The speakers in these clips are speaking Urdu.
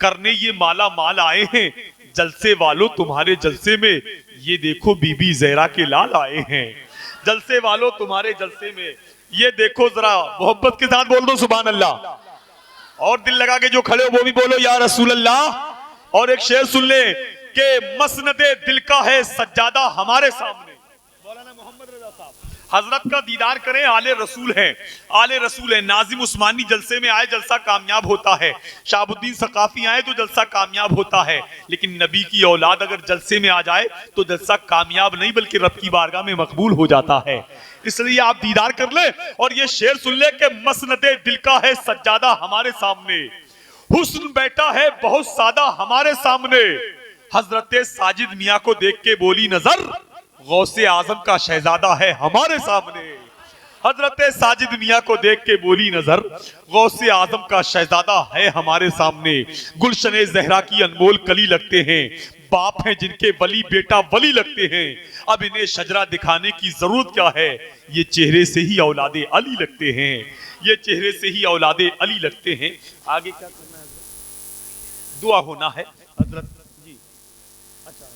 کرنے یہ مالا مال آئے ہیں جلسے والوں تمہارے جلسے میں، یہ دیکھو بی بی زہرا کے لال آئے ہیں، جلسے والوں تمہارے جلسے میں یہ دیکھو، ذرا محبت کے ساتھ بول دو سبحان اللہ، اور دل لگا کے جو کھڑے ہو وہ بھی بولو یا رسول اللہ۔ اور ایک شعر سن لیں کہ مسند دل کا ہے سجادہ ہمارے سامنے، مولانا محمد رضا صاحب حضرت کا دیدار کریں، آل رسول ہیں، آل رسول ہیں۔ ناظم عثمانی جلسے میں آئے جلسہ کامیاب ہوتا ہے، شہاب الدین ثقافی آئے تو جلسہ کامیاب ہوتا ہے، لیکن نبی کی اولاد اگر جلسے میں آ جائے تو جلسہ کامیاب نہیں بلکہ رب کی بارگاہ میں مقبول ہو جاتا ہے۔ اس لیے آپ دیدار کر لیں اور یہ شعر سن لیں کہ مسند دل کا ہے سجادہ ہمارے سامنے، حسن بیٹا ہے بہت سادہ ہمارے سامنے، حضرت ساجد میاں کو دیکھ کے بولی نظر، غوث اعظم کا شہزادہ ہے ہمارے سامنے، حضرت ساجد میاں کو دیکھ کے بولی نظر، غوث اعظم کا شہزادہ ہے ہمارے سامنے، گلشن زہرا کی انمول کلی لگتے ہیں، باپ ہیں جن کے ولی بیٹا ولی لگتے ہیں، اب انہیں شجرہ دکھانے کی ضرورت کیا ہے، یہ چہرے سے ہی اولاد علی لگتے ہیں، یہ چہرے سے ہی اولاد علی لگتے ہیں۔ آگے کیا کرنا ہے حضرت؟ دعا ہونا ہے حضرت جی۔ اچھا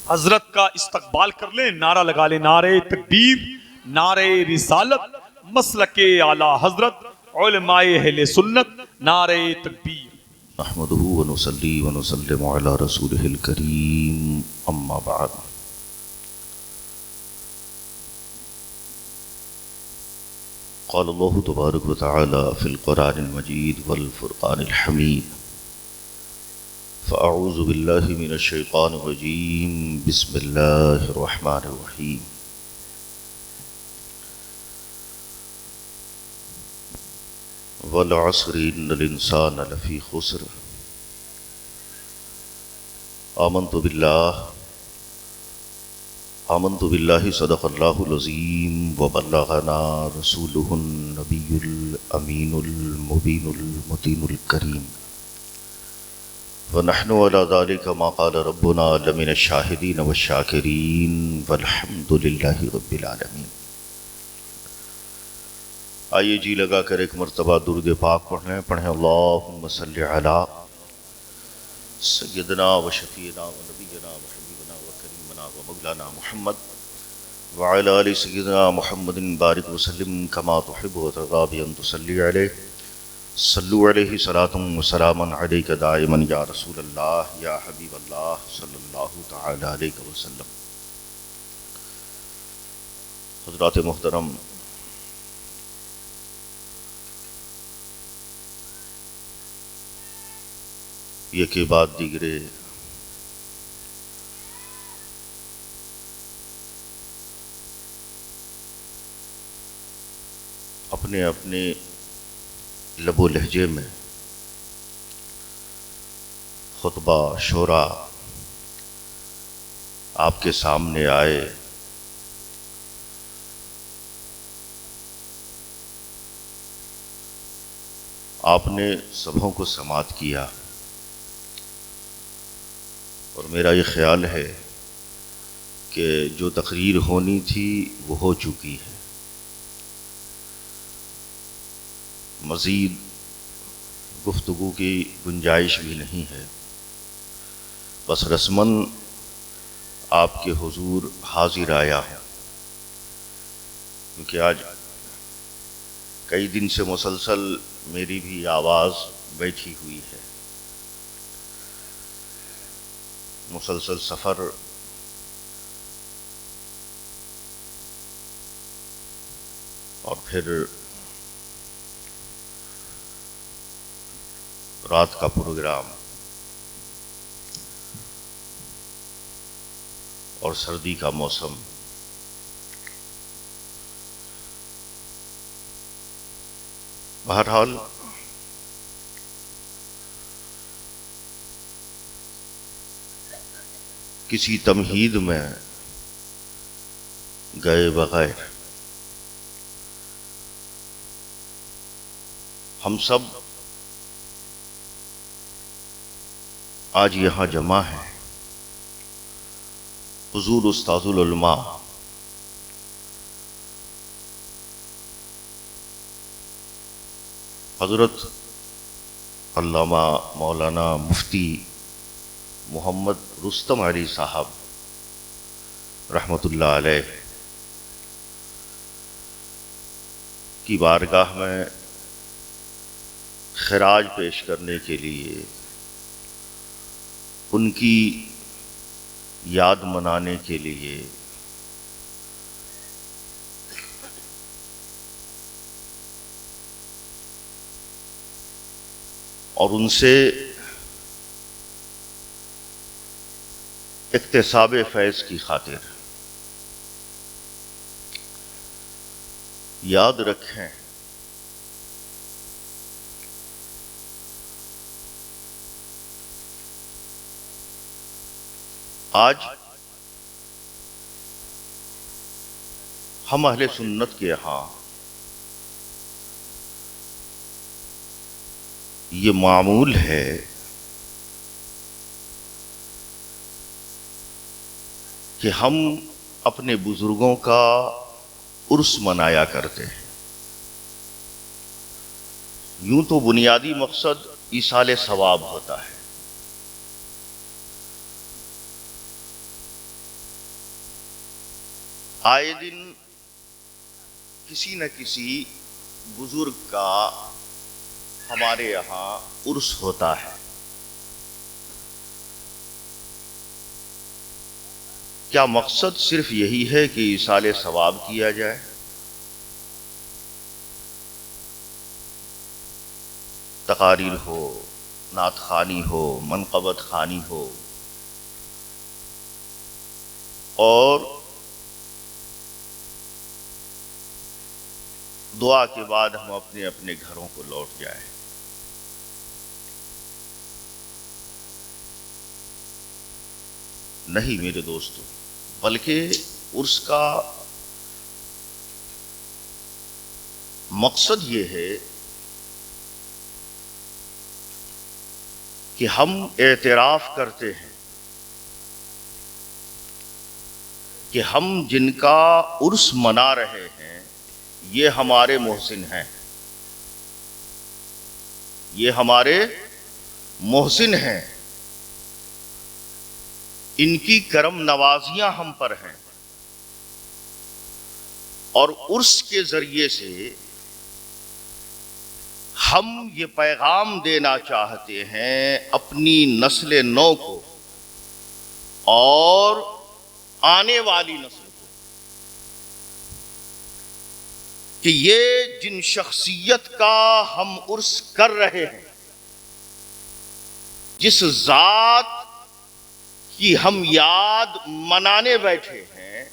حضرت کا استقبال کر لیں، نعرہ لگا لیں، نعرہ تکبیر، نعرہ رسالت، مسلک اعلی حضرت، علماء اہل سنت، نعرہ تکبیر۔ نحمده ونصلي ونسلم على رسوله الكريم اما بعد قال الله تبارك وتعالى في القرآن المجيد والفرقان الحميد فأعوذ بالله من الشيطان الرجيم بسم الله الرحمن الرحيم والعصر ان الانسان لفی خسر آمنت باللہ صدق اللہ العظیم وبلغنا رسولہ النبی الامین المبین المتین الکریم ونحن على ذلك ما قال ربنا لمن الشاہدین والشاکرین والحمد للہ رب العالمین۔ آئیے جی لگا کر ایک مرتبہ درود پاک پڑھیں اللہم صلی علی سیدنا و شفیعنا و نبینا و حبیبنا و کریمنا و مولانا محمد وعلی آل سیدنا محمد بارک وسلم کما تحب و ترضی بان تصلی علیہ صلو علیہ صلاۃ و سلاما علیک دائما یا رسول اللہ یا حبیب اللہ صلی اللہ تعالی علیہ وسلم۔ حضرات محترم، یہ کے بعد دیگرے اپنے اپنے لب و لہجے میں خطبہ شورا آپ کے سامنے آئے، آپ نے سبھوں کو سماعت کیا، اور میرا یہ خیال ہے کہ جو تقریر ہونی تھی وہ ہو چکی ہے، مزید گفتگو کی گنجائش بھی نہیں ہے، بس رسماً آپ کے حضور حاضر آیا ہوں، کیونکہ آج کئی دن سے مسلسل میری بھی آواز بیٹھی ہوئی ہے، مسلسل سفر اور پھر رات کا پروگرام اور سردی کا موسم، بہرحال کسی تمہید میں گئے بغیر ہم سب آج یہاں جمع ہیں حضور استاذ العلماء حضرت علامہ مولانا مفتی محمد رستم علی صاحب رحمۃ اللہ علیہ کی بارگاہ میں خراج پیش کرنے کے لیے، ان کی یاد منانے کے لیے اور ان سے اکتساب فیض کی خاطر یاد رکھیں آج ہم اہل سنت کے ہاں یہ معمول ہے کہ ہم اپنے بزرگوں کا عرس منایا کرتے ہیں۔ یوں تو بنیادی مقصد ایصال ثواب ہوتا ہے، آئے دن کسی نہ کسی بزرگ کا ہمارے یہاں عرس ہوتا ہے۔ کیا مقصد صرف یہی ہے کہ ایصال ثواب کیا جائے؟ تقاریر ہو، نعت خوانی ہو، منقبت خوانی ہو، اور دعا کے بعد ہم اپنے اپنے گھروں کو لوٹ جائیں۔ نہیں میرے دوستو، بلکہ عرس کا مقصد یہ ہے کہ ہم اعتراف کرتے ہیں کہ ہم جن کا عرس منا رہے ہیں یہ ہمارے محسن ہیں، یہ ہمارے محسن ہیں، ان کی کرم نوازیاں ہم پر ہیں، اور عرس کے ذریعے سے ہم یہ پیغام دینا چاہتے ہیں اپنی نسل نو کو اور آنے والی نسل کو کہ یہ جن شخصیت کا ہم عرس کر رہے ہیں، جس ذات کی ہم یاد منانے بیٹھے ہیں،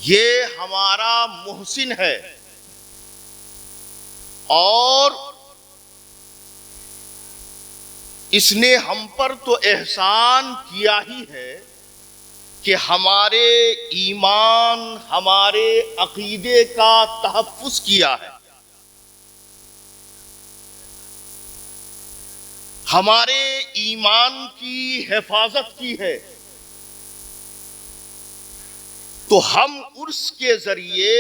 یہ ہمارا محسن ہے، اور اس نے ہم پر تو احسان کیا ہی ہے کہ ہمارے ایمان، ہمارے عقیدے کا تحفظ کیا ہے، ہمارے ایمان کی حفاظت کی ہے۔ تو ہم عرس کے ذریعے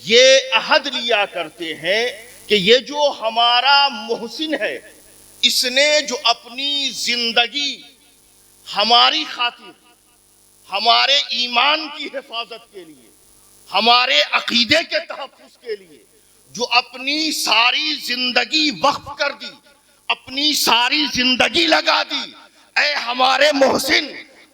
یہ عہد لیا کرتے ہیں کہ یہ جو ہمارا محسن ہے، اس نے جو اپنی زندگی ہماری خاطر، ہمارے ایمان کی حفاظت کے لیے، ہمارے عقیدے کے تحفظ کے لیے جو اپنی ساری زندگی وقف کر دی، اپنی ساری زندگی لگا دی، اے ہمارے محسن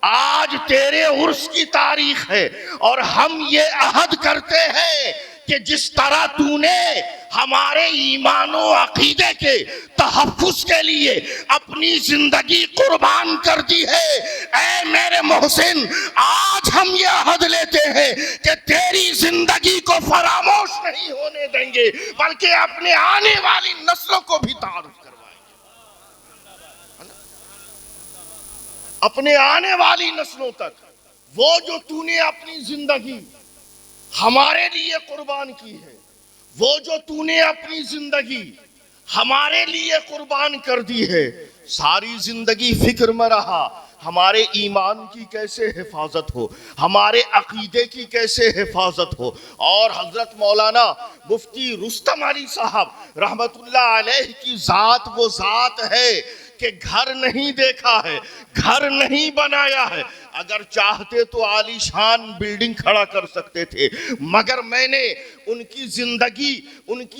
آج تیرے عرس کی تاریخ ہے، اور ہم یہ عہد کرتے ہیں کہ جس طرح تو نے ہمارے ایمان و عقیدے کے تحفظ کے لیے اپنی زندگی قربان کر دی ہے، اے میرے محسن آج ہم یہ عہد لیتے ہیں کہ تیری زندگی کو فراموش نہیں ہونے دیں گے، بلکہ اپنے آنے والی نسلوں کو بھی تعارف کروائیں گے، اپنے آنے والی نسلوں تک وہ جو تو نے اپنی زندگی ہمارے لیے قربان کی ہے، وہ جو تو نے اپنی زندگی ہمارے لیے قربان کر دی ہے، ساری زندگی فکر میں رہا، ہمارے ایمان کی کیسے حفاظت ہو، ہمارے عقیدے کی کیسے حفاظت ہو۔ اور حضرت مولانا مفتی رستم علی صاحب رحمت اللہ علیہ کی ذات وہ ذات ہے کہ گھر نہیں دیکھا ہے، گھر نہیں بنایا ہے، اگر چاہتے تو عالی شان بلڈنگ کھڑا کر سکتے تھے، مگر میں نے ان کی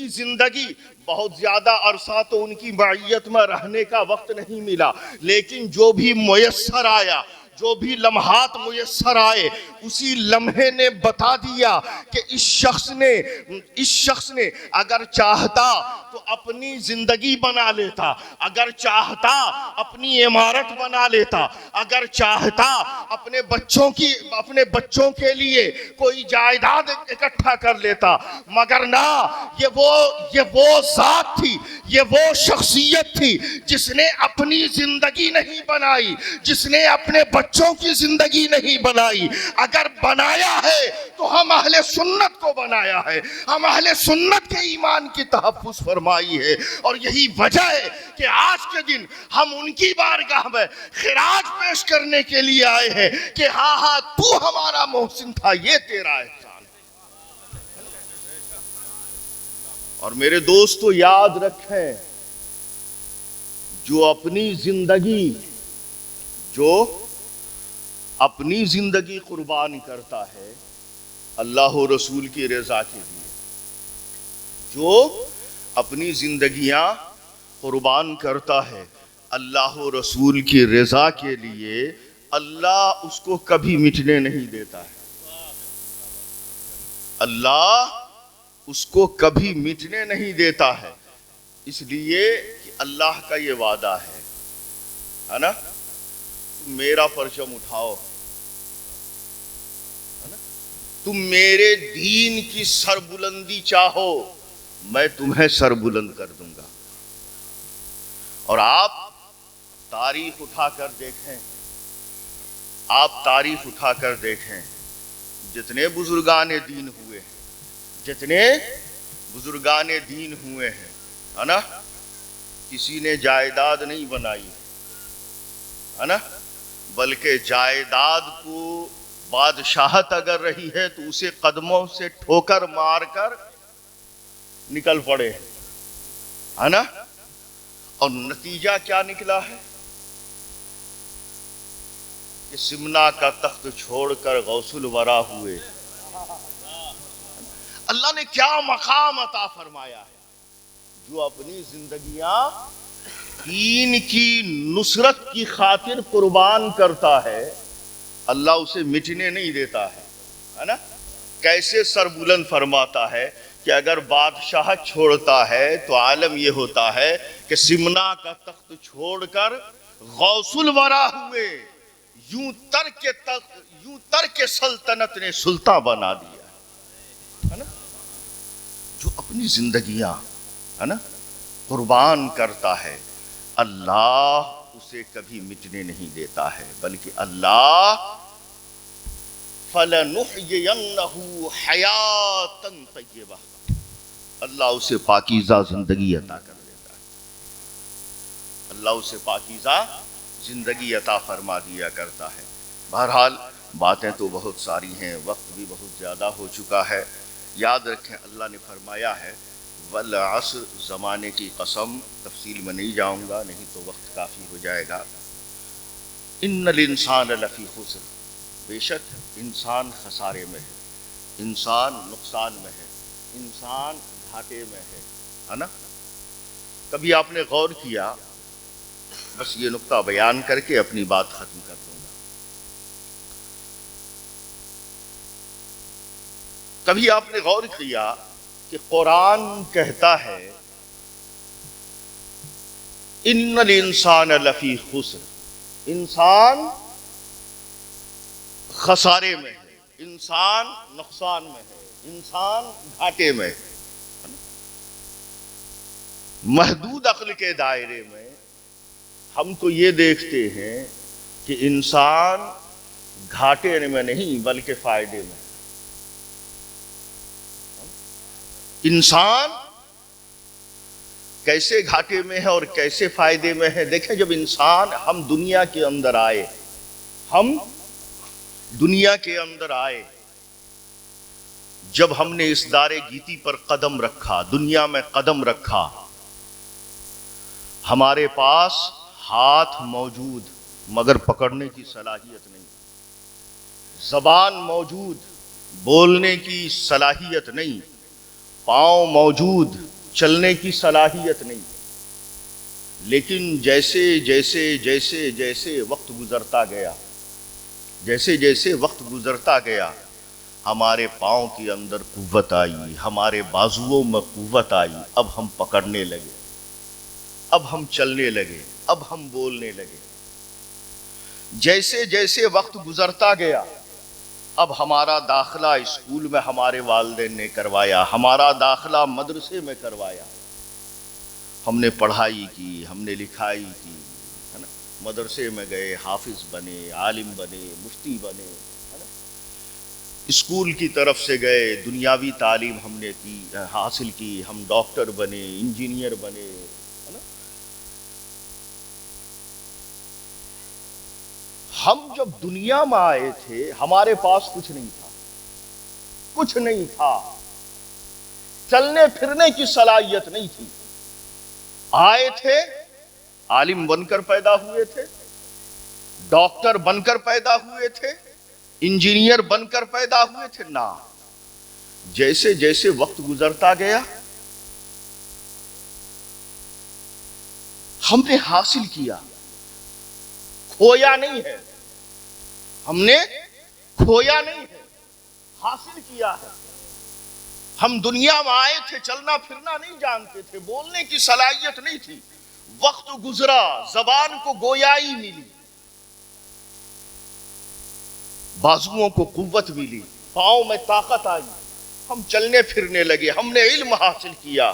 زندگی بہت زیادہ عرصہ تو ان کی معیت میں رہنے کا وقت نہیں ملا، لیکن جو بھی میسر آیا، جو بھی لمحات میسر آئے، اسی لمحے نے بتا دیا کہ اس شخص نے اگر چاہتا تو اپنی زندگی بنا لیتا، اگر چاہتا اپنی عمارت بنا لیتا، اگر چاہتا اپنے بچوں کے لیے کوئی جائیداد اکٹھا کر لیتا، مگر نہ، یہ وہ ذات تھی، یہ وہ شخصیت تھی جس نے اپنی زندگی نہیں بنائی، جس نے اپنے بچوں کی زندگی نہیں بنائی۔ اگر بنایا ہے تو ہم اہل سنت کو بنایا ہے، ہم اہل سنت کے ایمان کی تحفظ فرمائی ہے، اور یہی وجہ ہے کہ آج کے دن ہم ان کی بارگاہ میں خراج پیش کرنے کے لیے آئے ہیں کہ ہاں تو ہمارا محسن تھا، یہ تیرا احسان۔ اور میرے دوستو یاد رکھیں، جو اپنی زندگی قربان کرتا ہے اللہ و رسول کی رضا کے لیے، جو اپنی زندگیاں قربان کرتا ہے اللہ و رسول کی رضا کے لیے، اللہ اس کو کبھی مٹنے نہیں دیتا ہے۔ اللہ اس کو کبھی مٹنے نہیں دیتا ہے، اس لیے کہ اللہ کا یہ وعدہ ہے نا، تم میرا پرچم اٹھاؤ، تم میرے دین کی سربلندی چاہو، میں تمہیں سربلند کر دوں گا۔ اور آپ تاریخ اٹھا کر دیکھیں، جتنے بزرگان دین ہوئے ہیں ہے نا، کسی نے جائیداد نہیں بنائی ہے نا، بلکہ جائیداد کو بادشاہت اگر رہی ہے تو اسے قدموں سے ٹھوکر مار کر نکل پڑے ہے نا، اور نتیجہ کیا نکلا ہے کہ سمنا کا تخت چھوڑ کر غوث الورا ہوئے۔ اللہ نے کیا مقام عطا فرمایا ہے، جو اپنی زندگیاں دین کی نصرت کی خاطر قربان کرتا ہے، اللہ اسے مٹنے نہیں دیتا ہے نا۔ کیسے سربلند فرماتا ہے کہ اگر بادشاہ چھوڑتا ہے تو عالم یہ ہوتا ہے کہ سمنا کا تخت چھوڑ کر غوث الورا ہوئے، یوں ترک سلطنت نے سلطان بنا دیا ہے نا۔ جو اپنی زندگیاں ہے نا قربان کرتا ہے، اللہ اسے کبھی مٹنے نہیں دیتا ہے، بلکہ اللہ فَلَنُحْيِيَنَّهُ حَيَاتًا طَيِّبَةً، اللہ اسے پاکیزہ زندگی عطا کر دیتا ہے، اللہ اسے پاکیزہ زندگی عطا فرما دیا کرتا ہے۔ بہرحال باتیں تو بہت ساری ہیں، وقت بھی بہت زیادہ ہو چکا ہے۔ یاد رکھیں اللہ نے فرمایا ہے والعصر، زمانے کی قسم، تفصیل میں نہیں جاؤں گا نہیں تو وقت کافی ہو جائے گا۔ ان الانسان لفی خسر، بے شک انسان خسارے میں ہے، انسان نقصان میں ہے، انسان گھاٹے میں ہے نا۔ کبھی آپ نے غور کیا، بس یہ نقطہ بیان کر کے اپنی بات ختم کر دوں گا، کبھی آپ نے غور کیا کہ قرآن کہتا ہے ان الانسان لفی خسر، انسان خسارے میں ہے، انسان نقصان میں ہے، انسان گھاٹے میں ہے۔ محدود عقل کے دائرے میں ہم تو یہ دیکھتے ہیں کہ انسان گھاٹے میں نہیں بلکہ فائدے میں، انسان کیسے گھاٹے میں ہے اور کیسے فائدے میں ہے۔ دیکھیں جب انسان ہم دنیا کے اندر آئے ہم دنیا کے اندر آئے، جب ہم نے اس دار گیتی پر قدم رکھا، دنیا میں قدم رکھا، ہمارے پاس ہاتھ موجود مگر پکڑنے کی صلاحیت نہیں، زبان موجود بولنے کی صلاحیت نہیں، پاؤں موجود چلنے کی صلاحیت نہیں، لیکن جیسے جیسے جیسے جیسے وقت گزرتا گیا، جیسے جیسے وقت گزرتا گیا، ہمارے پاؤں کے اندر قوت آئی، ہمارے بازوؤں میں قوت آئی، اب ہم پکڑنے لگے، اب ہم چلنے لگے، اب ہم بولنے لگے۔ جیسے جیسے وقت گزرتا گیا، اب ہمارا داخلہ اسکول میں ہمارے والدین نے کروایا، ہمارا داخلہ مدرسے میں کروایا، ہم نے پڑھائی کی، ہم نے لکھائی کی، ہے نا، مدرسے میں گئے، حافظ بنے، عالم بنے، مفتی بنے، ہے نا، اسکول کی طرف سے گئے، دنیاوی تعلیم ہم نے کی، حاصل کی، ہم ڈاکٹر بنے، انجینئر بنے، ہے نا۔ ہم جب دنیا میں آئے تھے ہمارے پاس کچھ نہیں تھا، کچھ نہیں تھا، چلنے پھرنے کی صلاحیت نہیں تھی۔ آئے تھے، عالم بن کر پیدا ہوئے تھے، ڈاکٹر بن کر پیدا ہوئے تھے، انجینئر بن کر پیدا ہوئے تھے، نہ، جیسے جیسے وقت گزرتا گیا ہم نے حاصل کیا، کھویا نہیں ہے، ہم نے کھویا نہیں ہے، حاصل کیا ہے۔ ہم دنیا میں آئے تھے، چلنا پھرنا نہیں جانتے تھے، بولنے کی صلاحیت نہیں تھی، وقت گزرا، زبان کو گویائی ملی، بازوؤں کو قوت ملی، پاؤں میں طاقت آئی، ہم چلنے پھرنے لگے، ہم نے علم حاصل کیا،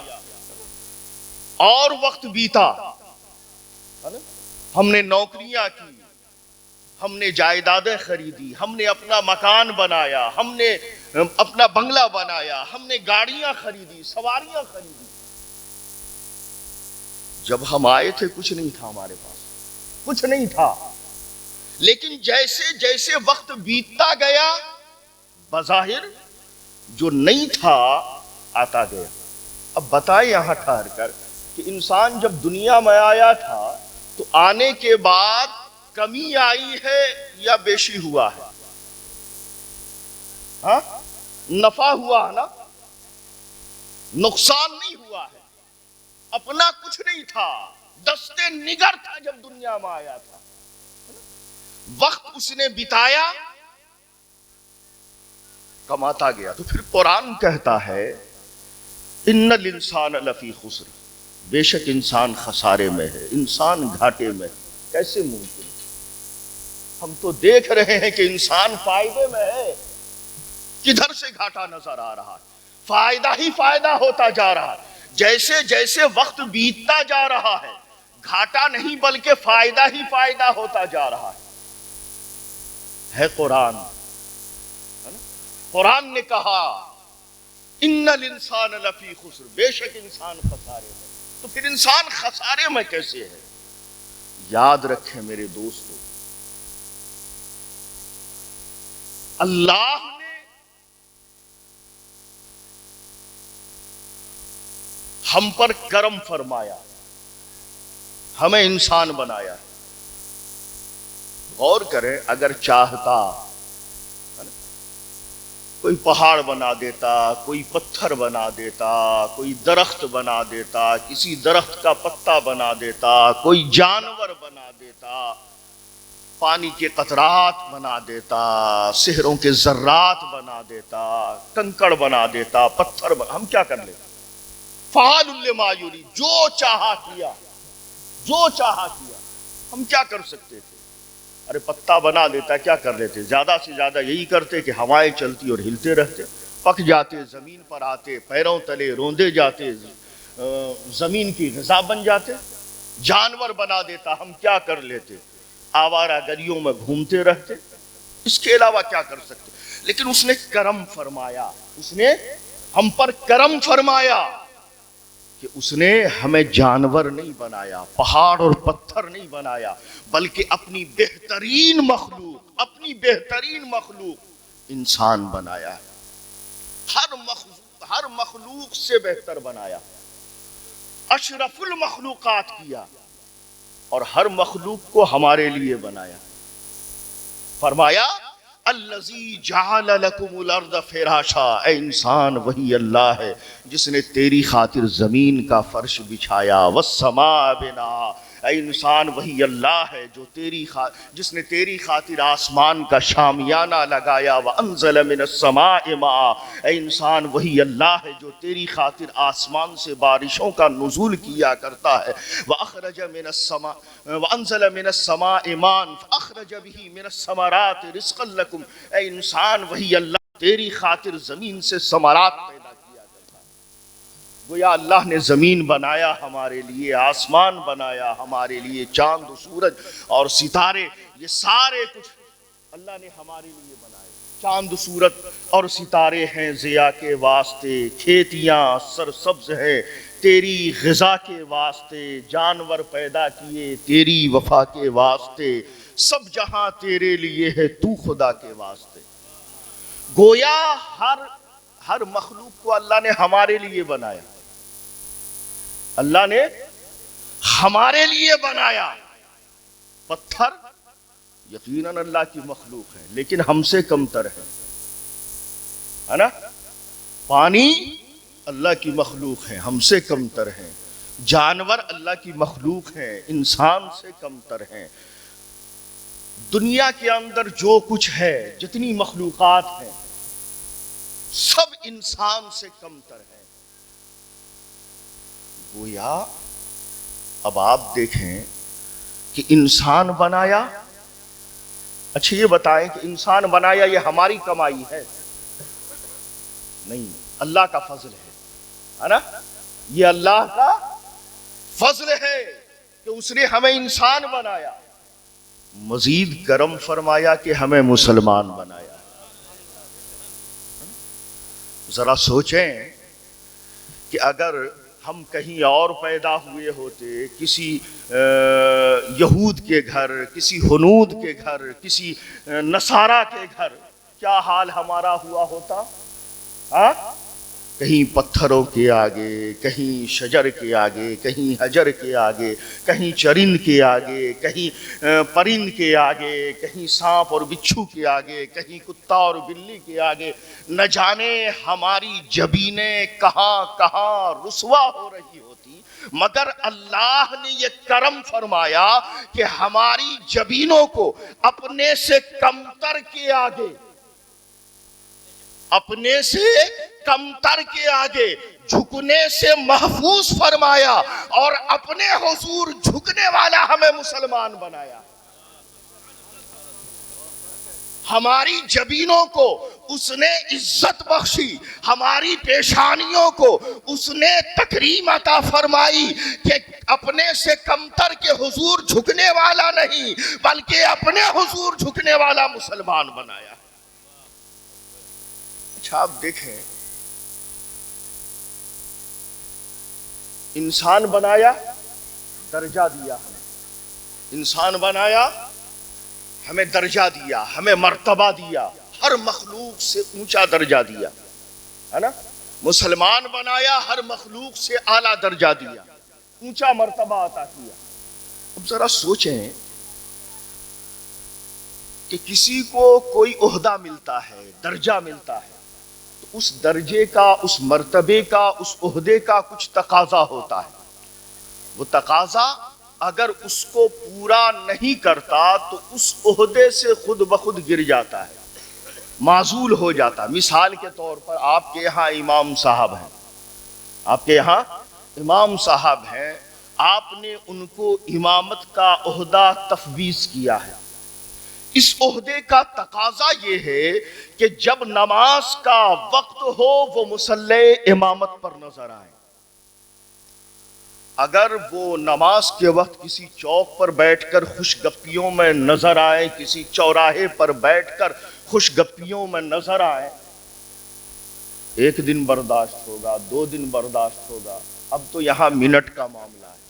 اور وقت بیتا، ہم نے نوکریاں کی، ہم نے جائیدادیں خریدی، ہم نے اپنا مکان بنایا، ہم نے اپنا بنگلہ بنایا، ہم نے گاڑیاں خریدی، سواریاں خریدی۔ جب ہم آئے تھے کچھ نہیں تھا ہمارے پاس، کچھ نہیں تھا، لیکن جیسے جیسے وقت بیتتا گیا بظاہر جو نہیں تھا آتا گیا۔ اب بتائیں یہاں ٹھہر کر کہ انسان جب دنیا میں آیا تھا تو آنے کے بعد کمی آئی ہے یا بیشی ہوا ہے؟ ہاں، نفع ہوا ہے نا، نقصان نہیں ہوا ہے۔ اپنا کچھ نہیں تھا، دستے نگر تھا جب دنیا میں آیا تھا، وقت اس نے بتایا، کماتا گیا۔ تو پھر قرآن کہتا ہے ان الانسان لفی خسر، بے شک انسان خسارے میں ہے، انسان گھاٹے میں ہے۔ کیسے ممکن؟ ہم تو دیکھ رہے ہیں کہ انسان فائدے میں ہے، کدھر سے گھاٹا نظر آ رہا ہے؟ فائدہ ہی فائدہ ہوتا جا رہا ہے، جیسے جیسے وقت بیتتا جا رہا ہے گھاٹا نہیں بلکہ فائدہ ہی فائدہ ہوتا جا رہا ہے قرآن۔ قرآن نے کہا ان الانسان لفی خسر، بے شک انسان خسارے میں۔ تو پھر انسان خسارے میں کیسے ہے؟ یاد رکھیں میرے دوستو، اللہ نے ہم پر کرم فرمایا، ہمیں انسان بنایا۔ غور کریں، اگر چاہتا کوئی پہاڑ بنا دیتا، کوئی پتھر بنا دیتا، کوئی درخت بنا دیتا، کسی درخت کا پتا بنا دیتا، کوئی جانور بنا دیتا، پانی کے قطرات بنا دیتا، صحروں کے ذرات بنا دیتا، کنکڑ بنا دیتا، پتھر بنا، ہم کیا کر لیتے؟ فعال لما یرید، جو چاہا کیا، جو چاہا کیا، ہم کیا کر سکتے تھے؟ ارے پتا بنا دیتا، کیا کر لیتے؟ زیادہ سے زیادہ یہی کرتے کہ ہوائیں چلتی اور ہلتے رہتے، پک جاتے، زمین پر آتے، پیروں تلے روندے جاتے، زمین کی غذا بن جاتے۔ جانور بنا دیتا، ہم کیا کر لیتے؟ آوارہ گلیوں میں گھومتے رہتے، اس کے علاوہ کیا کر سکتے؟ لیکن اس نے کرم فرمایا، اس نے ہم پر کرم فرمایا کہ اس نے ہمیں جانور نہیں بنایا، پہاڑ اور پتھر نہیں بنایا، بلکہ اپنی بہترین مخلوق، اپنی بہترین مخلوق انسان بنایا ہے، ہر مخلوق سے بہتر بنایا، اشرف المخلوقات کیا، اور ہر مخلوق کو ہمارے لیے بنایا۔ فرمایا الذی جعل لکم الارض فراشا، اے انسان وہی اللہ ہے جس نے تیری خاطر زمین کا فرش بچھایا، والسماء بناء، اے انسان وہی اللہ ہے جو جس نے تیری خاطر آسمان کا شامیانہ لگایا، وانزل من السماء ماء، اے انسان وہی اللہ ہے جو تیری خاطر آسمان سے بارشوں کا نزول کیا کرتا ہے، وانزل من السماء ماء فاخرج به من الثمرات رزقا لکم، اے انسان وہی اللہ تیری خاطر زمین سے ثمرات پیدا کیا کرتا ہے۔ گویا اللہ نے زمین بنایا ہمارے لیے، آسمان بنایا ہمارے لیے، چاند و سورج اور ستارے، یہ سارے کچھ اللہ نے ہمارے لیے بنائے۔ چاند سورج اور ستارے ہیں ضیاء کے واسطے، کھیتیاں سرسبز ہیں تیری غذا کے واسطے، جانور پیدا کیے تیری وفا کے واسطے، سب جہاں تیرے لیے ہے تو خدا کے واسطے۔ گویا ہر مخلوق کو اللہ نے ہمارے لیے بنایا، اللہ نے ہمارے لیے بنایا۔ پتھر یقیناً اللہ کی مخلوق ہے لیکن ہم سے کمتر ہے نا؟ پانی اللہ کی مخلوق ہے، ہم سے کمتر ہیں۔ جانور اللہ کی مخلوق ہیں، انسان سے کمتر ہیں۔ دنیا کے اندر جو کچھ ہے، جتنی مخلوقات ہیں، سب انسان سے کمتر ہیں۔ گویا اب آپ دیکھیں کہ انسان بنایا، اچھا یہ بتائیں کہ انسان بنایا یہ ہماری کمائی ہے؟ نہیں، اللہ کا فضل ہے نا؟ یہ اللہ کا فضل ہے کہ اس نے ہمیں انسان بنایا، مزید کرم فرمایا کہ ہمیں مسلمان بنایا۔ ذرا سوچیں کہ اگر ہم کہیں اور پیدا ہوئے ہوتے، کسی یہود کے گھر، کسی ہنود کے گھر، کسی نصارہ کے گھر، کیا حال ہمارا ہوا ہوتا؟ ہاں؟ کہیں پتھروں کے آگے، کہیں شجر کے آگے، کہیں حجر کے آگے، کہیں چرند کے آگے، کہیں پرند کے آگے، کہیں سانپ اور بچھو کے آگے، کہیں کتا اور بلی کے آگے، نہ جانے ہماری جبینیں کہاں کہاں رسوا ہو رہی ہوتی، مگر اللہ نے یہ کرم فرمایا کہ ہماری جبینوں کو اپنے سے کمتر کے آگے، اپنے سے کمتر کے آگے جھکنے سے محفوظ فرمایا، اور اپنے حضور جھکنے والا ہمیں مسلمان بنایا۔ ہماری جبینوں کو اس نے عزت بخشی، ہماری پیشانیوں کو اس نے تکریم عطا فرمائی کہ اپنے سے کمتر کے حضور جھکنے والا نہیں بلکہ اپنے حضور جھکنے والا مسلمان بنایا۔ اچھا آپ دیکھیں، انسان بنایا، درجہ دیا ہمیں، انسان بنایا ہمیں درجہ دیا، ہمیں مرتبہ دیا، ہر مخلوق سے اونچا درجہ دیا ہے نا؟ مسلمان بنایا، ہر مخلوق سے اعلیٰ درجہ دیا، اونچا مرتبہ عطا کیا۔ اب ذرا سوچیں کہ کسی کو کوئی عہدہ ملتا ہے، درجہ ملتا ہے، تو اس درجے کا، اس مرتبے کا، اس عہدے کا کچھ تقاضا ہوتا ہے۔ وہ تقاضا اگر اس کو پورا نہیں کرتا تو اس عہدے سے خود بخود گر جاتا ہے، معزول ہو جاتا ہے۔ مثال کے طور پر آپ کے یہاں امام صاحب ہیں، آپ کے یہاں امام صاحب ہیں، آپ نے ان کو امامت کا عہدہ تفویض کیا ہے۔ اس عہدے کا تقاضا یہ ہے کہ جب نماز کا وقت ہو وہ مصلی امامت پر نظر آئے۔ اگر وہ نماز کے وقت کسی چوک پر بیٹھ کر خوش گپیوں میں نظر آئے، کسی چوراہے پر بیٹھ کر خوش گپیوں میں نظر آئے، ایک دن برداشت ہوگا، 2 دن برداشت ہوگا، اب تو یہاں منٹ کا معاملہ ہے۔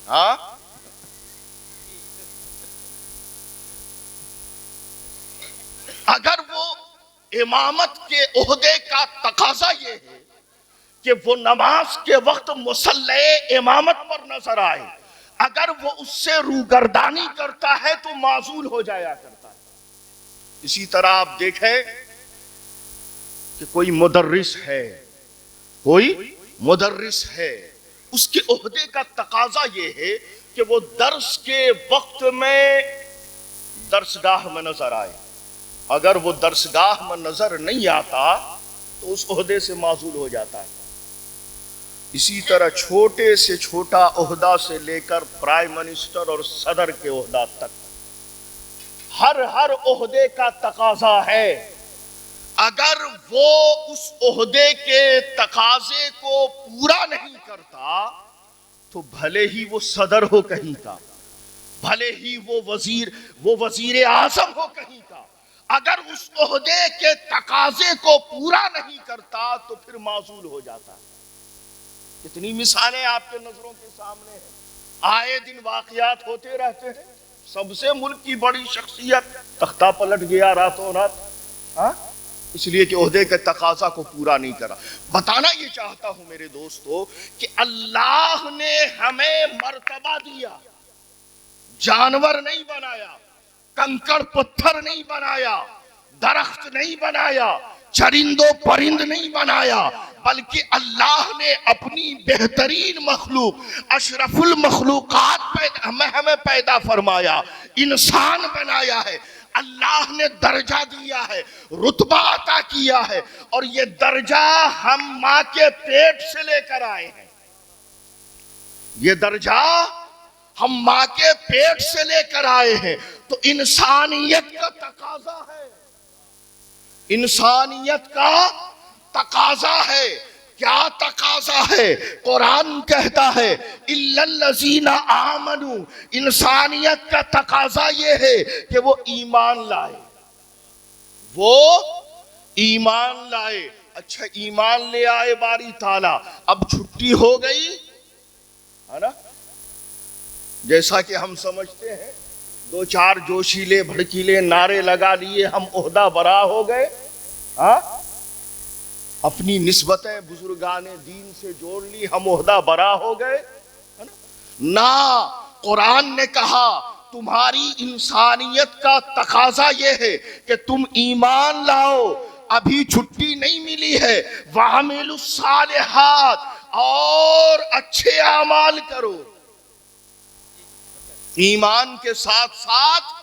ہاں امامت کے عہدے کا تقاضا یہ ہے کہ وہ نماز کے وقت مصلی امامت پر نظر آئے، اگر وہ اس سے روگردانی کرتا ہے تو معزول ہو جایا کرتا ہے۔ اسی طرح آپ دیکھیں کہ کوئی مدرس ہے، اس کے عہدے کا تقاضا یہ ہے کہ وہ درس کے وقت میں درسگاہ میں نظر آئے، اگر وہ درسگاہ میں نظر نہیں آتا تو اس عہدے سے معزول ہو جاتا ہے۔ اسی طرح چھوٹے سے چھوٹا عہدہ سے لے کر پرائم منسٹر اور صدر کے عہدہ تک ہر عہدے کا تقاضا ہے، اگر وہ اس عہدے کے تقاضے کو پورا نہیں کرتا تو بھلے ہی وہ صدر ہو کہیں کا، بھلے ہی وہ وزیر اعظم ہو کہیں کا، اگر اس عہدے کے تقاضے کو پورا نہیں کرتا تو پھر معزول ہو جاتا ہے۔ کتنی مثالیں آپ کے نظروں کے سامنے ہیں، آئے دن واقعات ہوتے رہتے ہیں۔ سب سے ملک کی بڑی شخصیت تختہ پلٹ گیا راتوں رات، اس لیے کہ عہدے کے تقاضا کو پورا نہیں کرا۔ بتانا یہ چاہتا ہوں میرے دوستو کہ اللہ نے ہمیں مرتبہ دیا، جانور نہیں بنایا، کنکڑ پتھر نہیں بنایا، درخت نہیں بنایا، چرند و پرند نہیں بنایا، بلکہ اللہ نے اپنی بہترین مخلوق اشرف المخلوقات ہمیں پیدا فرمایا، انسان بنایا ہے۔ اللہ نے درجہ دیا ہے، رتبہ عطا کیا ہے، اور یہ درجہ ہم ماں کے پیٹ سے لے کر آئے ہیں۔ یہ درجہ ہم ماں کے پیٹ سے لے کر آئے ہیں، تو انسانیت کا تقاضا ہے، انسانیت کا تقاضا ہے۔ کیا تقاضا ہے؟ قرآن کہتا ہے اِلَّا الَّذِينَ آمَنُوا، انسانیت کا تقاضا یہ ہے کہ وہ ایمان لائے، وہ ایمان لائے۔ اچھا ایمان لے آئے باری تعالیٰ، اب چھٹی ہو گئی ہے نا، جیسا کہ ہم سمجھتے ہیں دو چار جوشیلے بھڑکیلے نعرے لگا لیے ہم عہدہ برا ہو گئے، اپنی نسبتیں بزرگان دین سے جوڑ لی، ہم عہدہ برا ہو گئے نہ۔ قرآن نے کہا تمہاری انسانیت کا تقاضا یہ ہے کہ تم ایمان لاؤ، ابھی چھٹی نہیں ملی ہے، وَعَمِلُوا الصَّالِحَاتِ، اور اچھے اعمال کرو، ایمان کے ساتھ ساتھ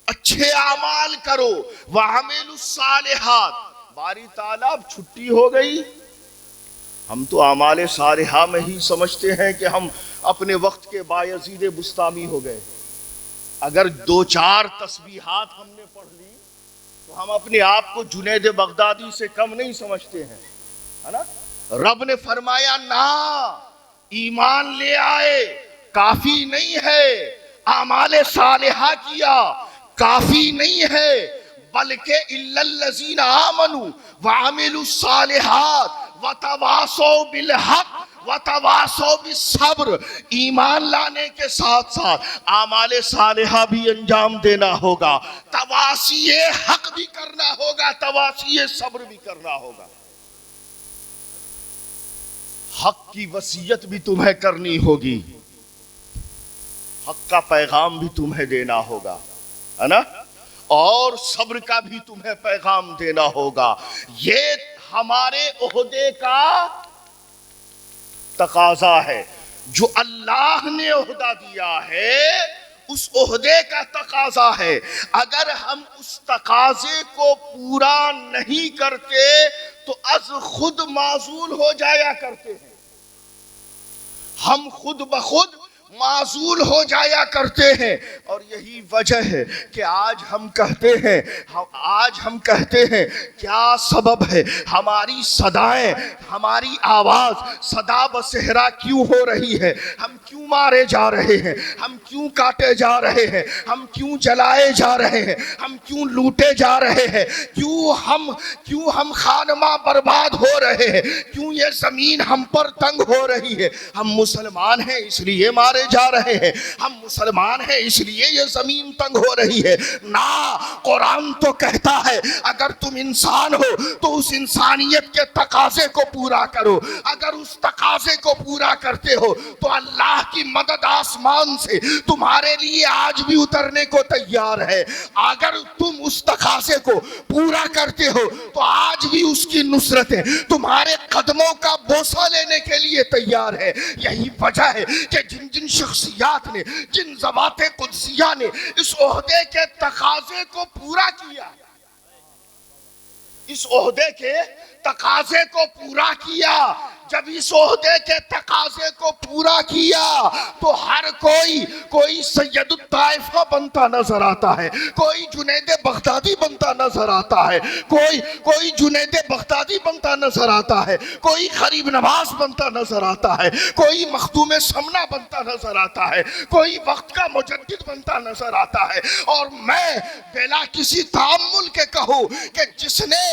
اچھے اعمال کرو، وَعَمِلُوا الصَّالِحَاتِ۔ باری تعالیٰ اب چھٹی ہو گئی، ہم تو اعمال صالحہ میں ہی سمجھتے ہیں کہ ہم اپنے وقت کے بایزید بستامی ہو گئے۔ اگر دو چار تسبیحات ہم نے پڑھ لی تو ہم اپنے آپ کو جنید بغدادی سے کم نہیں سمجھتے ہیں، ہے نا؟ رب نے فرمایا نہ، ایمان لے آئے کافی نہیں ہے، اعمال صالحہ کیا کافی نہیں ہے، بلکہ اِلَّا الَّذِينَ آمَنُوا وَعَمِلُوا الصَّالِحَاتِ وَتَوَاصَوْا بِالْحَقِّ وَتَوَاصَوْا بِالصَّبْرِ، ایمان لانے کے ساتھ ساتھ اعمال صالحہ بھی انجام دینا ہوگا، تواصی حق بھی کرنا ہوگا، تواصی صبر بھی کرنا ہوگا۔ حق کی وصیت بھی تمہیں کرنی ہوگی، حق کا پیغام بھی تمہیں دینا ہوگا، ہے نا؟ اور صبر کا بھی تمہیں پیغام دینا ہوگا۔ یہ ہمارے عہدے کا تقاضا ہے، جو اللہ نے عہدہ دیا ہے اس عہدے کا تقاضا ہے۔ اگر ہم اس تقاضے کو پورا نہیں کرتے تو از خود معزول ہو جایا کرتے ہیں، ہم خود بخود معزول ہو جایا کرتے ہیں۔ اور یہی وجہ ہے کہ آج ہم کہتے ہیں کیا سبب ہے، ہماری صدائیں، ہماری آواز صدا بصحرا کیوں ہو رہی ہے، ہم کیوں مارے جا رہے ہیں، ہم کیوں کاٹے جا رہے ہیں، ہم کیوں جلائے جا رہے ہیں، ہم کیوں لوٹے جا رہے ہیں، کیوں ہم خانمہ برباد ہو رہے ہیں، کیوں یہ زمین ہم پر تنگ ہو رہی ہے۔ ہم مسلمان ہیں اس لیے مارے مارے جا رہے ہیں، ہم مسلمان ہیں اس لیے یہ زمین تنگ ہو رہی ہے. نا، قرآن تو کہتا ہے اگر تم انسان ہو تو اس انسانیت کے تقاضے کو پورا کرو. اگر اس تقاضے کو پورا کرتے ہو تو اللہ کی مدد آسمان سے تمہارے لیے آج بھی اترنے کو تیار ہے. اگر تم اس تقاضے کو پورا کرتے ہو تو آج بھی اس کی نصرتیں تمہارے قدموں کا بوسہ لینے کے لیے تیار ہے. یہی وجہ ہے کہ جن جن شخصیات نے، جن ذوات قدسیہ نے اس عہدے کے تقاضے کو پورا کیا، اس عہدے کے تقاضے کو پورا کیا، جب اس عہدے کے تقاضے کو پورا کیا تو ہر کوئی سید الطائفہ بنتا نظر آتا ہے، کوئی جنید بغدادی بنتا نظر آتا ہے، کوئی جنید بغدادی بنتا نظر آتا ہے، کوئی غریب نواز بنتا نظر آتا ہے، کوئی مخدوم سمنہ بنتا نظر آتا ہے، کوئی وقت کا مجدد بنتا نظر آتا ہے. اور میں بلا کسی تعمل کے کہوں کہ جس نے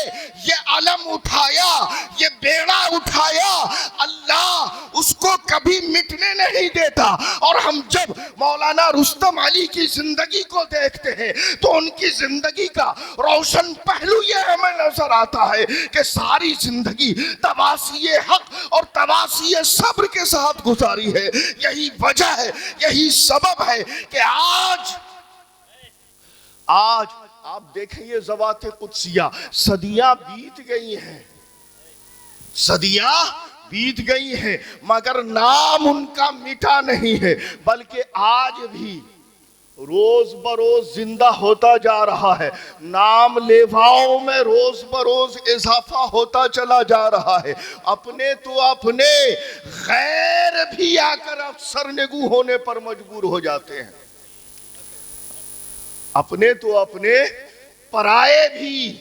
یہ علم اٹھایا، یہ بیڑا اٹھایا، اللہ اس کو کبھی مٹنے نہیں دیتا. اور ہم جب مولانا رستم علی کی زندگی کو دیکھتے ہیں تو ان کی زندگی کا روشن پہلو یہ ہمیں نظر آتا ہے کہ ساری زندگی تواسی حق اور تواسی صبر کے ساتھ گزاری ہے. یہی وجہ ہے، یہی سبب ہے کہ آج آپ دیکھیں یہ ذوات قدسیہ صدیاں بیت گئی ہیں، صدیاں بیت گئی ہیں، مگر نام ان کا مٹا نہیں ہے، بلکہ آج بھی روز بروز زندہ ہوتا جا رہا ہے. نام لیواؤں میں روز بروز اضافہ ہوتا چلا جا رہا ہے. اپنے تو اپنے، غیر بھی آ کر سرنگو ہونے پر مجبور ہو جاتے ہیں. اپنے تو اپنے، پرائے بھی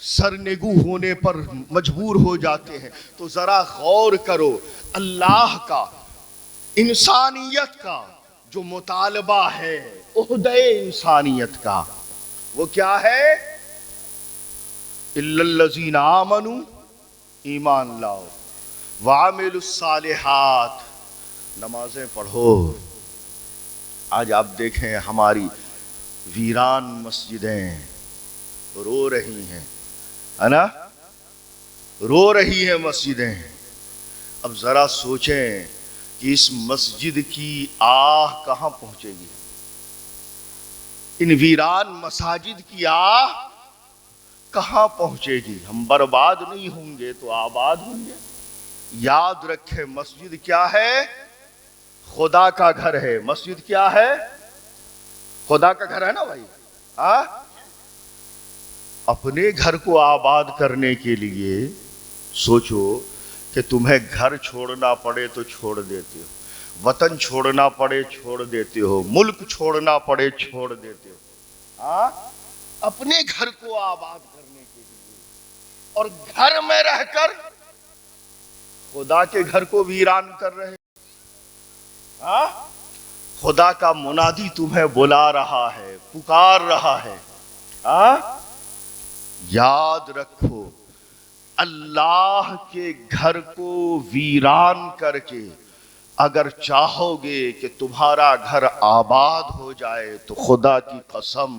سرنگو ہونے پر مجبور ہو جاتے ہیں. تو ذرا غور کرو، اللہ کا، انسانیت کا جو مطالبہ ہے، عہدے انسانیت کا، وہ کیا ہے؟ اِلَّا الَّذِينَ آمَنُوا، ایمان لاؤ، وَعَمِلُوا الصَّالِحَاتِ، نمازیں پڑھو. آج آپ دیکھیں ہماری ویران مسجدیں رو رہی ہیں، ہے نا؟ رو رہی ہیں مسجدیں. اب ذرا سوچیں کہ اس مسجد کی آہ کہاں پہنچے گی؟ ان ویران مساجد کی آہ کہاں پہنچے گی؟ ہم برباد نہیں ہوں گے تو آباد ہوں گے. یاد رکھیں مسجد کیا ہے؟ خدا کا گھر ہے. مسجد کیا ہے؟ خدا کا گھر ہے نا بھائی. ہاں، اپنے گھر کو آباد کرنے کے لیے سوچو کہ تمہیں گھر چھوڑنا پڑے تو چھوڑ دیتے ہو، وطن چھوڑنا پڑے چھوڑ دیتے ہو، ملک چھوڑنا پڑے چھوڑ دیتے ہو. ہاں، اپنے گھر کو آباد کرنے کے لیے، اور گھر میں رہ کر خدا کے گھر کو ویران کر رہے. ہاں، خدا کا منادی تمہیں بلا رہا ہے، پکار رہا ہے. ہاں، یاد رکھو اللہ کے گھر کو ویران کر کے اگر چاہو گے کہ تمہارا گھر آباد ہو جائے تو خدا کی قسم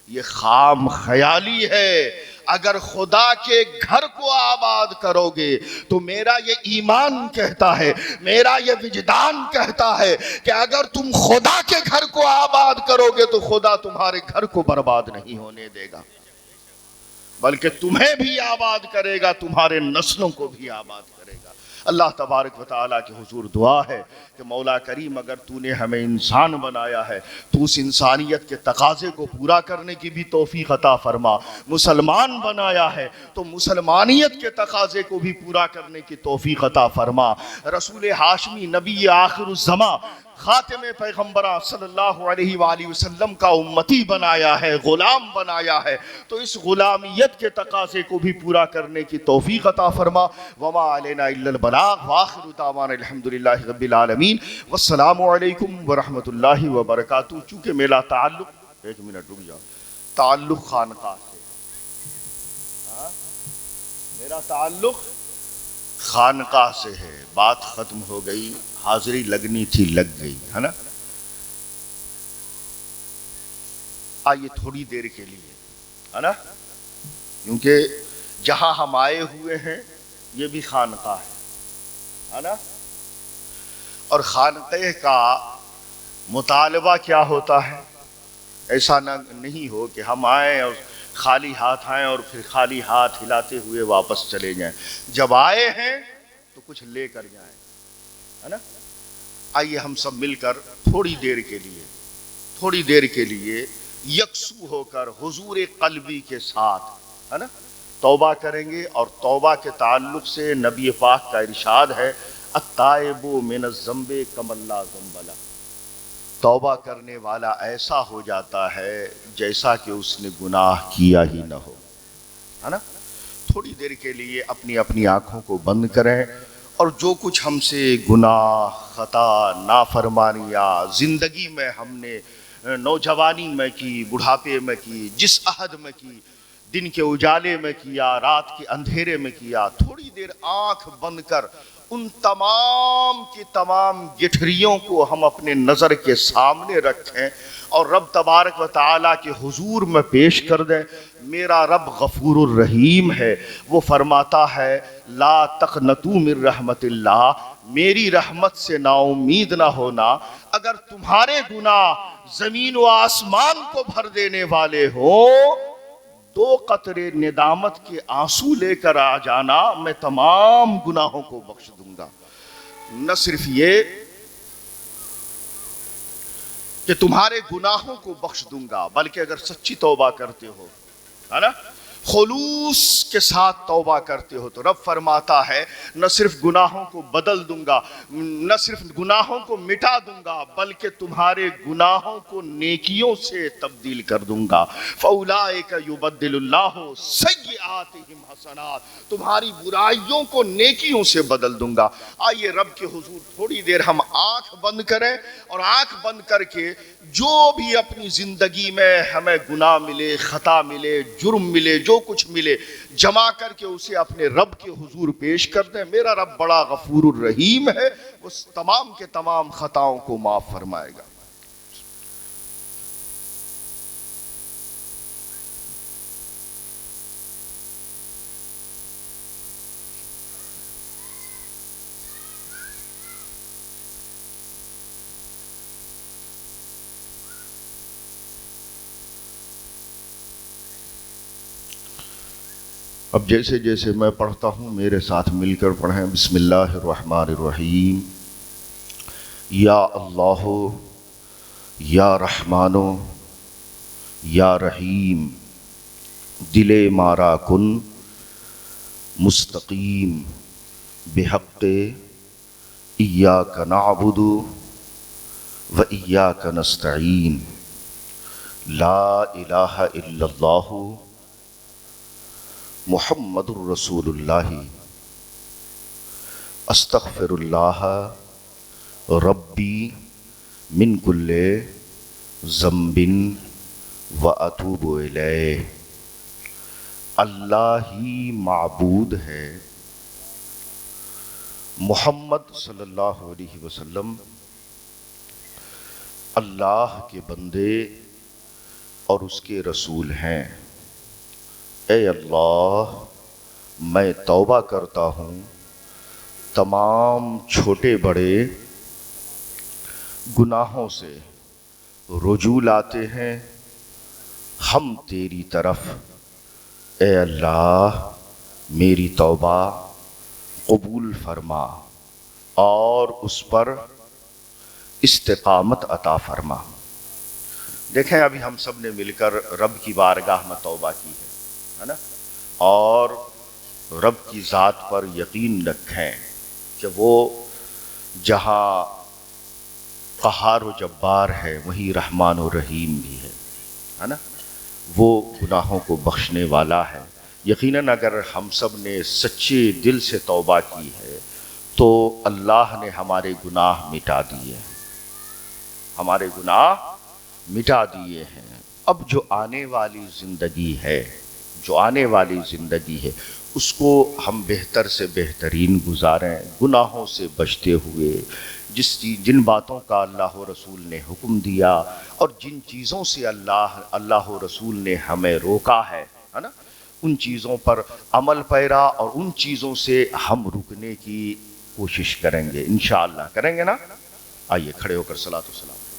یہ خام خیالی ہے. اگر خدا کے گھر کو آباد کرو گے تو میرا یہ ایمان کہتا ہے، میرا یہ وجدان کہتا ہے کہ اگر تم خدا کے گھر کو آباد کرو گے تو خدا تمہارے گھر کو برباد نہیں ہونے دے گا، بلکہ تمہیں بھی آباد کرے گا، تمہارے نسلوں کو بھی آباد کرے گا. اللہ تبارک و تعالیٰ کے حضور دعا ہے کہ مولا کریم اگر تو نے ہمیں انسان بنایا ہے تو اس انسانیت کے تقاضے کو پورا کرنے کی بھی توفیق عطا فرما. مسلمان بنایا ہے تو مسلمانیت کے تقاضے کو بھی پورا کرنے کی توفیق عطا فرما. رسول ہاشمی نبی آخر الزماں خاتم پیغمبران صلی اللہ علیہ وآلہ وسلم کا امتی بنایا ہے، غلام بنایا ہے، تو اس غلامیت کے تقاضے کو بھی پورا کرنے کی توفیق عطا فرما. وما علینا الا البلاغ واخر دعوانا الحمدللہ رب العالمین والسلام علیکم ورحمۃ اللہ وبرکاتہ. چونکہ میرا تعلق، ایک منٹ رک جاؤ، تعلق خانقاہ سے، میرا تعلق خانقاہ سے ہے، بات ختم ہو گئی، حاضری لگنی تھی لگ گئی، ہے نا؟ آئیے تھوڑی دیر کے لیے، ہے نا، کیونکہ جہاں ہم آئے ہوئے ہیں یہ بھی خانقاہ ہے نا؟ اور خانقاہ کا مطالبہ کیا ہوتا ہے؟ ایسا نہیں ہو کہ ہم آئیں اور خالی ہاتھ آئیں اور پھر خالی ہاتھ ہلاتے ہوئے واپس چلے جائیں۔ جب آئے ہیں تو کچھ لے کر جائیں، ہے نا؟ آئیے ہم سب مل کر تھوڑی دیر کے لیے یکسو ہو کر حضور قلبی کے ساتھ، ہے نا، توبہ کریں گے۔ اور توبہ کے تعلق سے نبی پاک کا ارشاد ہے التائب من الذنب کمن لا ذنب لہ، توبہ کرنے والا ایسا ہو جاتا ہے جیسا کہ اس نے گناہ کیا ہی نہ ہو، ہے نا؟ تھوڑی دیر کے لیے اپنی اپنی آنکھوں کو بند کریں، اور جو کچھ ہم سے گناہ، خطا، نافرمانیاں زندگی میں ہم نے نوجوانی میں کی، بڑھاپے میں کی، جس عہد میں کی، دن کے اجالے میں کیا، رات کے اندھیرے میں کیا، تھوڑی دیر آنکھ بند کر ان تمام کی تمام گٹھریوں کو ہم اپنے نظر کے سامنے رکھیں اور رب تبارک و تعالیٰ کے حضور میں پیش کر دیں۔ میرا رب غفور الرحیم ہے، وہ فرماتا ہے لا تقنطوا من رحمت اللہ، میری رحمت سے نا امید نہ ہونا۔ اگر تمہارے گناہ زمین و آسمان کو بھر دینے والے ہوں، 2 قطرے ندامت کے آنسو لے کر آ جانا، میں تمام گناہوں کو بخش دوں گا۔ نہ صرف یہ کہ تمہارے گناہوں کو بخش دوں گا، بلکہ اگر سچی توبہ کرتے ہو، ہے نا، خلوص کے ساتھ توبہ کرتے ہو، تو رب فرماتا ہے نہ صرف گناہوں کو بدل دوں گا، نہ صرف گناہوں کو مٹا دوں گا، بلکہ تمہارے گناہوں کو نیکیوں سے تبدیل کر دوں گا۔ فَأُولَٰئِكَ يُبَدِّلُ اللَّهُ سَيِّئَاتِهِمْ حَسَنَاتٍ، تمہاری برائیوں کو نیکیوں سے بدل دوں گا۔ آئیے رب کے حضور تھوڑی دیر ہم آنکھ بند کریں، اور آنکھ بند کر کے جو بھی اپنی زندگی میں ہمیں گناہ ملے، خطا ملے، جرم ملے، جو کچھ ملے، جمع کر کے اسے اپنے رب کے حضور پیش کر دیں۔ میرا رب بڑا غفور الرحیم ہے، وہ تمام کے تمام خطاؤں کو معاف فرمائے گا۔ اب جیسے جیسے میں پڑھتا ہوں میرے ساتھ مل کر پڑھیں۔ بسم اللہ الرحمن الرحیم۔ یا اللہ یا رحمانو یا رحیم، دل مارا کن مستقیم، بحق ایاک نعبد و ایاک نستعین، لا الہ الا اللہ محمد الرسول اللہ، استغفر اللہ ربی من کل ذنب و اتوب الیہ۔ اللہ ہی معبود ہے، محمد صلی اللہ علیہ وسلم اللہ کے بندے اور اس کے رسول ہیں۔ اے اللہ، میں توبہ کرتا ہوں، تمام چھوٹے بڑے گناہوں سے رجوع لاتے ہیں ہم تیری طرف۔ اے اللہ، میری توبہ قبول فرما اور اس پر استقامت عطا فرما۔ دیکھیں ابھی ہم سب نے مل کر رب کی بارگاہ میں توبہ کی ہے نا، اور رب کی ذات پر یقین رکھیں کہ وہ جہاں قہار و جبار ہے وہیں رحمان و رحیم بھی ہے نا، وہ گناہوں کو بخشنے والا ہے۔ یقیناً اگر ہم سب نے سچے دل سے توبہ کی ہے تو اللہ نے ہمارے گناہ مٹا دیے ہیں، ہمارے گناہ مٹا دیے ہیں۔ اب جو آنے والی زندگی ہے، جو آنے والی زندگی ہے اس کو ہم بہتر سے بہترین گزاریں، گناہوں سے بچتے ہوئے، جن باتوں کا اللہ و رسول نے حکم دیا اور جن چیزوں سے اللہ و رسول نے ہمیں روکا ہے نا، ان چیزوں پر عمل پیرا اور ان چیزوں سے ہم رکنے کی کوشش کریں گے، انشاءاللہ کریں گے نا۔ آئیے کھڑے ہو کر صلاۃ و سلام۔